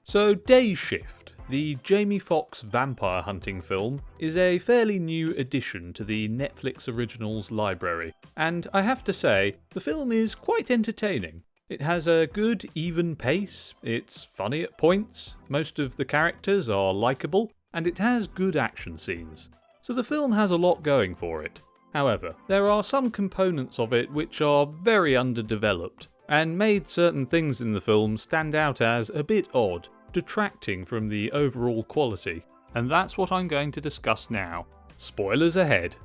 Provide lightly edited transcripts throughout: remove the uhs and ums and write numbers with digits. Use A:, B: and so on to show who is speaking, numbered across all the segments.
A: So Day Shift, the Jamie Foxx vampire hunting film, is a fairly new addition to the Netflix Originals library, and I have to say, the film is quite entertaining. It has a good, even pace, it's funny at points, most of the characters are likeable, and it has good action scenes. So the film has a lot going for it. However, there are some components of it which are very underdeveloped, and made certain things in the film stand out as a bit odd, detracting from the overall quality, and that's what I'm going to discuss now. Spoilers ahead.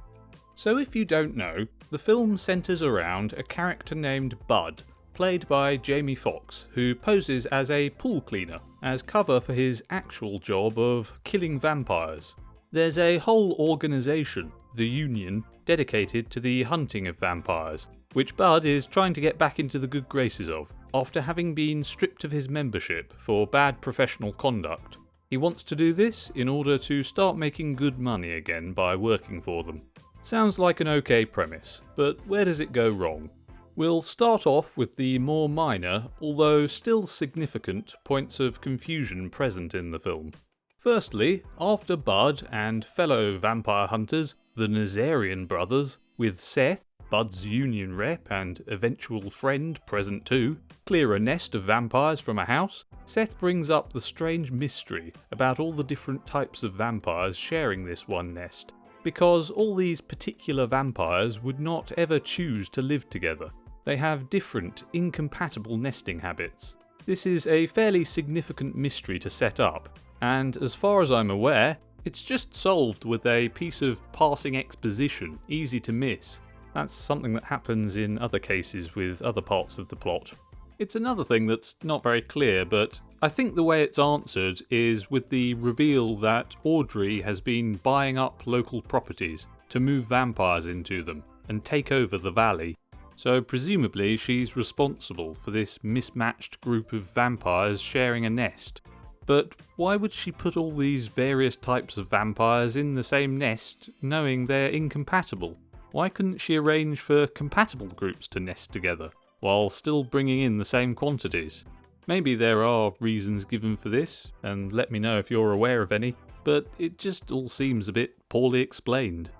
A: So if you don't know, the film centres around a character named Bud, played by Jamie Foxx, who poses as a pool cleaner, as cover for his actual job of killing vampires. There's a whole organisation, the Union, dedicated to the hunting of vampires, which Bud is trying to get back into the good graces of, after having been stripped of his membership for bad professional conduct. He wants to do this in order to start making good money again by working for them. Sounds like an okay premise, but where does it go wrong? We'll start off with the more minor, although still significant, points of confusion present in the film. Firstly, after Bud and fellow vampire hunters, the Nazarian brothers, with Seth, Bud's union rep and eventual friend present too, clear a nest of vampires from a house, Seth brings up the strange mystery about all the different types of vampires sharing this one nest, because all these particular vampires would not ever choose to live together. They have different, incompatible nesting habits. This is a fairly significant mystery to set up, and as far as I'm aware, it's just solved with a piece of passing exposition, easy to miss. That's something that happens in other cases with other parts of the plot. It's another thing that's not very clear, but I think the way it's answered is with the reveal that Audrey has been buying up local properties to move vampires into them and take over the valley. So presumably she's responsible for this mismatched group of vampires sharing a nest. But why would she put all these various types of vampires in the same nest knowing they're incompatible? Why couldn't she arrange for compatible groups to nest together, while still bringing in the same quantities? Maybe there are reasons given for this, and let me know if you're aware of any, but it just all seems a bit poorly explained.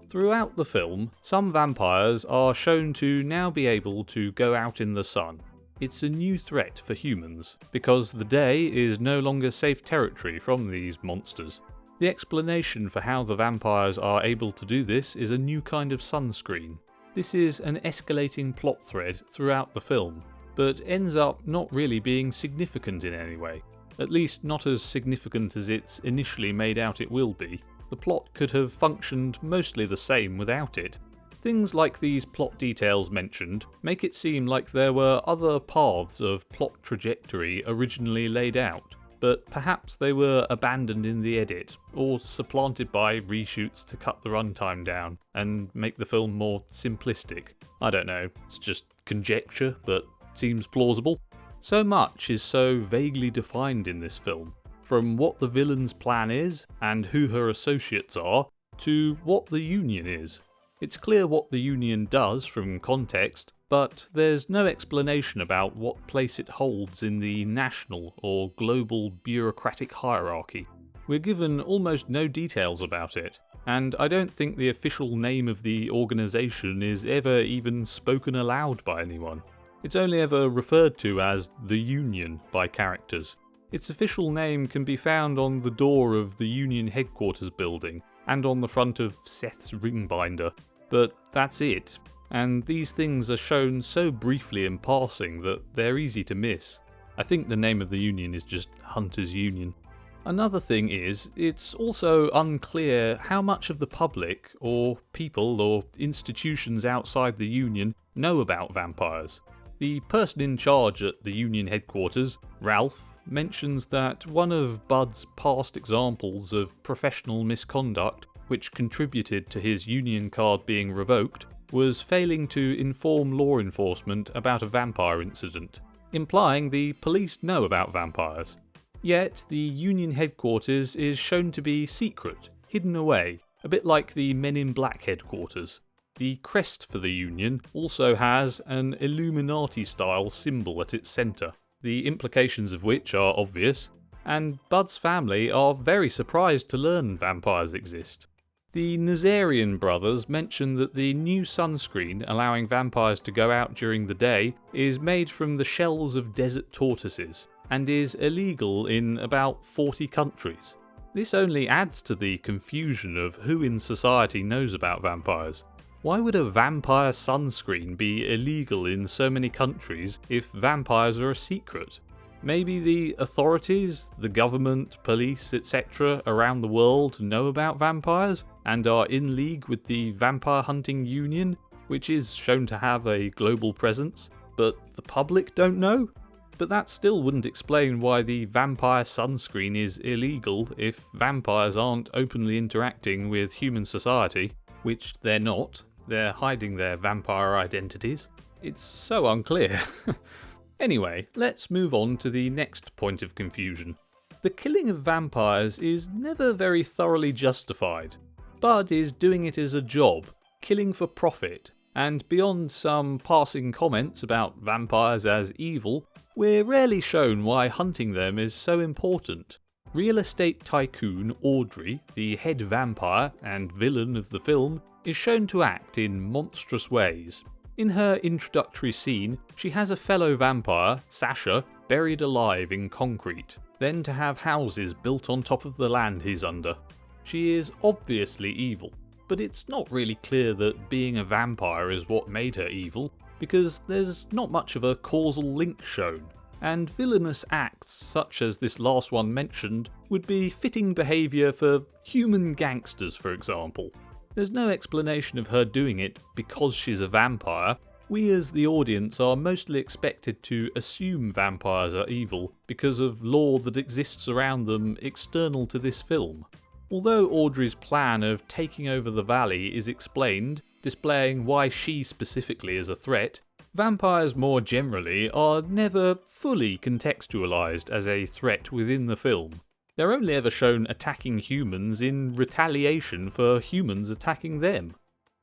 A: Throughout the film, some vampires are shown to now be able to go out in the sun. It's a new threat for humans, because the day is no longer safe territory from these monsters. The explanation for how the vampires are able to do this is a new kind of sunscreen. This is an escalating plot thread throughout the film, but ends up not really being significant in any way. At least not as significant as it's initially made out it will be. The plot could have functioned mostly the same without it. Things like these plot details mentioned make it seem like there were other paths of plot trajectory originally laid out, but perhaps they were abandoned in the edit, or supplanted by reshoots to cut the runtime down and make the film more simplistic. I don't know, it's just conjecture, but seems plausible. So much is so vaguely defined in this film, from what the villain's plan is and who her associates are, to what the Union is. It's clear what the Union does from context, but there's no explanation about what place it holds in the national or global bureaucratic hierarchy. We're given almost no details about it, and I don't think the official name of the organisation is ever even spoken aloud by anyone. It's only ever referred to as the Union by characters. Its official name can be found on the door of the Union headquarters building, and on the front of Seth's ring binder. But that's it, and these things are shown so briefly in passing that they're easy to miss. I think the name of the Union is just Hunters Union. Another thing is, it's also unclear how much of the public, or people, or institutions outside the Union know about vampires. The person in charge at the Union headquarters, Ralph, mentions that one of Bud's past examples of professional misconduct, which contributed to his Union card being revoked, was failing to inform law enforcement about a vampire incident, implying the police know about vampires. Yet the Union headquarters is shown to be secret, hidden away, a bit like the Men in Black headquarters. The crest for the Union also has an Illuminati-style symbol at its centre, the implications of which are obvious. and Bud's family are very surprised to learn vampires exist. The Nazarian brothers mention that the new sunscreen allowing vampires to go out during the day is made from the shells of desert tortoises, and is illegal in about 40 countries. This only adds to the confusion of who in society knows about vampires. Why would a vampire sunscreen be illegal in so many countries if vampires are a secret? Maybe the authorities, the government, police, etc. around the world know about vampires and are in league with the Vampire Hunting Union, which is shown to have a global presence, but the public don't know? But that still wouldn't explain why the vampire sunscreen is illegal if vampires aren't openly interacting with human society, which they're not. They're hiding their vampire identities. It's so unclear. Anyway, let's move on to the next point of confusion. The killing of vampires is never very thoroughly justified. Bud is doing it as a job, killing for profit, and beyond some passing comments about vampires as evil, we're rarely shown why hunting them is so important. Real estate tycoon Audrey, the head vampire and villain of the film, is shown to act in monstrous ways. In her introductory scene, she has a fellow vampire, Sasha, buried alive in concrete, then to have houses built on top of the land he's under. She is obviously evil, but it's not really clear that being a vampire is what made her evil, because there's not much of a causal link shown, and villainous acts such as this last one mentioned would be fitting behaviour for human gangsters, for example. There's no explanation of her doing it because she's a vampire. We as the audience are mostly expected to assume vampires are evil because of lore that exists around them external to this film. Although Audrey's plan of taking over the valley is explained, displaying why she specifically is a threat, vampires more generally are never fully contextualised as a threat within the film. They're only ever shown attacking humans in retaliation for humans attacking them.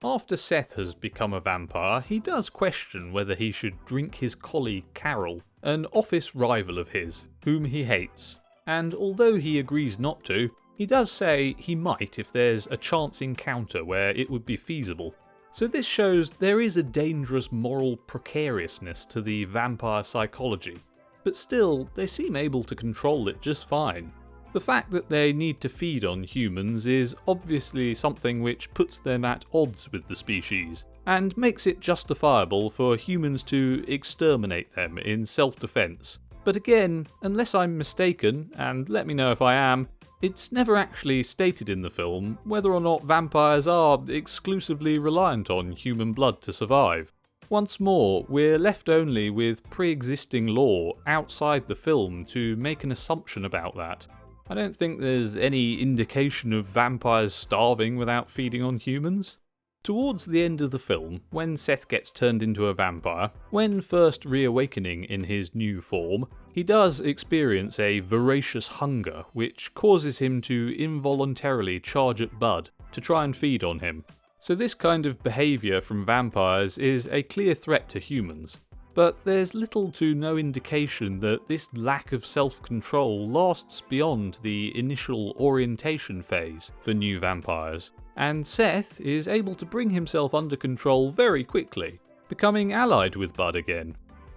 A: After Seth has become a vampire, he does question whether he should drink his colleague Carol, an office rival of his, whom he hates. And although he agrees not to, he does say he might if there's a chance encounter where it would be feasible. So this shows there is a dangerous moral precariousness to the vampire psychology, but still they seem able to control it just fine. The fact that they need to feed on humans is obviously something which puts them at odds with the species, and makes it justifiable for humans to exterminate them in self-defense. But again, unless I'm mistaken, and let me know if I am, it's never actually stated in the film whether or not vampires are exclusively reliant on human blood to survive. Once more, we're left only with pre-existing lore outside the film to make an assumption about that. I don't think there's any indication of vampires starving without feeding on humans. Towards the end of the film, when Seth gets turned into a vampire, when first reawakening in his new form, he does experience a voracious hunger which causes him to involuntarily charge at Bud to try and feed on him. So this kind of behaviour from vampires is a clear threat to humans. But there's little to no indication that this lack of self-control lasts beyond the initial orientation phase for new vampires, and Seth is able to bring himself under control very quickly, becoming allied with Bud again.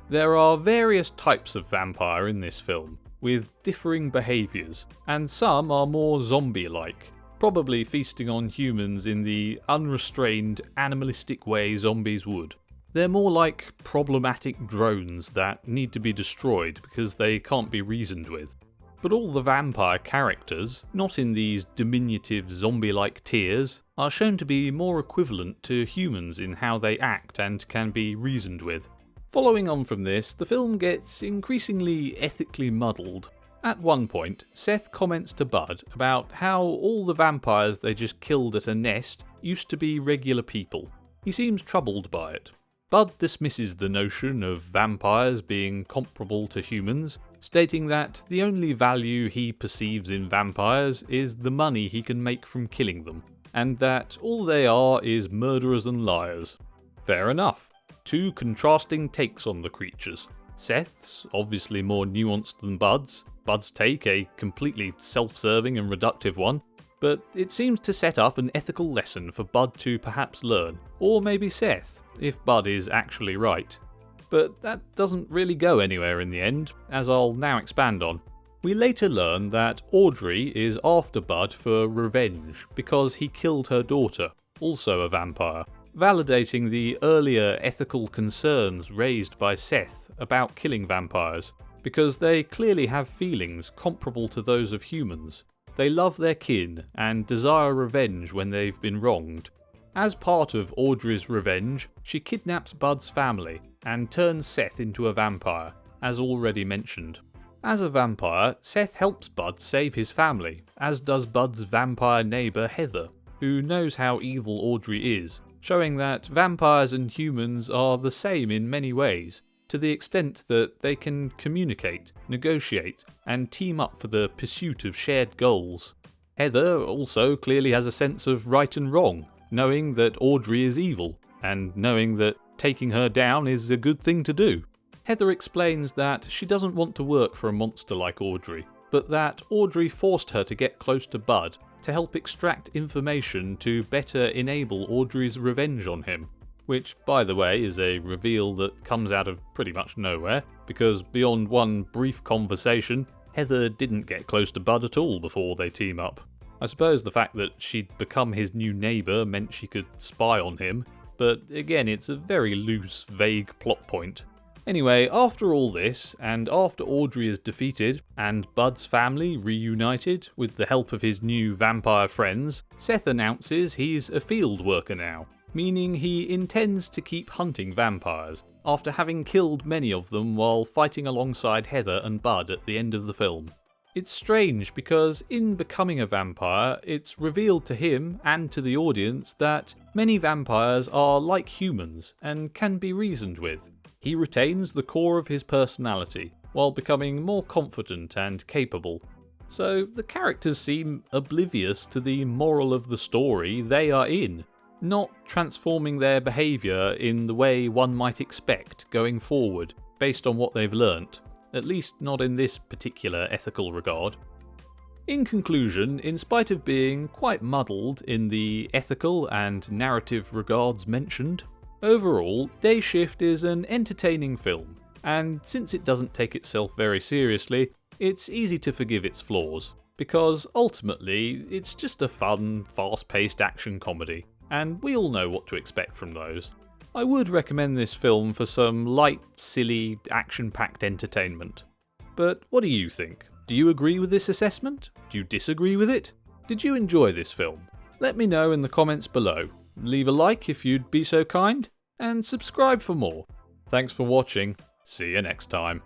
A: There are various types of vampire in this film, with differing behaviours, and some are more zombie-like, probably feasting on humans in the unrestrained, animalistic way zombies would. They're more like problematic drones that need to be destroyed because they can't be reasoned with. But all the vampire characters, not in these diminutive zombie-like tiers, are shown to be more equivalent to humans in how they act and can be reasoned with. Following on from this, the film gets increasingly ethically muddled. At one point, Seth comments to Bud about how all the vampires they just killed at a nest used to be regular people. He seems troubled by it. Bud dismisses the notion of vampires being comparable to humans, stating that the only value he perceives in vampires is the money he can make from killing them, and that all they are is murderers and liars. Fair enough. Two contrasting takes on the creatures. Seth's obviously more nuanced than Bud's. Bud's take a completely self-serving and reductive one, but it seems to set up an ethical lesson for Bud to perhaps learn, or maybe Seth, if Bud is actually right. But that doesn't really go anywhere in the end, as I'll now expand on. We later learn that Audrey is after Bud for revenge because he killed her daughter, also a vampire, validating the earlier ethical concerns raised by Seth about killing vampires, because they clearly have feelings comparable to those of humans. They love their kin and desire revenge when they've been wronged. As part of Audrey's revenge, she kidnaps Bud's family and turns Seth into a vampire, as already mentioned. As a vampire, Seth helps Bud save his family, as does Bud's vampire neighbour Heather, who knows how evil Audrey is, showing that vampires and humans are the same in many ways, to the extent that they can communicate, negotiate, and team up for the pursuit of shared goals. Heather also clearly has a sense of right and wrong, knowing that Audrey is evil, and knowing that taking her down is a good thing to do. Heather explains that she doesn't want to work for a monster like Audrey, but that Audrey forced her to get close to Bud to help extract information to better enable Audrey's revenge on him. Which, by the way, is a reveal that comes out of pretty much nowhere, because beyond one brief conversation, Heather didn't get close to Bud at all before they team up. I suppose the fact that she'd become his new neighbour meant she could spy on him, but again, it's a very loose, vague plot point. Anyway, after all this, and after Audrey is defeated, and Bud's family reunited with the help of his new vampire friends, Seth announces he's a field worker now, meaning he intends to keep hunting vampires, after having killed many of them while fighting alongside Heather and Bud at the end of the film. It's strange because in becoming a vampire, it's revealed to him and to the audience that many vampires are like humans and can be reasoned with. He retains the core of his personality, while becoming more confident and capable. So the characters seem oblivious to the moral of the story they are in, not transforming their behaviour in the way one might expect going forward, based on what they've learnt, at least not in this particular ethical regard. In conclusion, in spite of being quite muddled in the ethical and narrative regards mentioned, overall, Day Shift is an entertaining film, and since it doesn't take itself very seriously, it's easy to forgive its flaws, because ultimately it's just a fun, fast-paced action comedy, and we all know what to expect from those. I would recommend this film for some light, silly, action-packed entertainment. But what do you think? Do you agree with this assessment? Do you disagree with it? Did you enjoy this film? Let me know in the comments below. Leave a like if you'd be so kind, and subscribe for more. Thanks for watching. See you next time.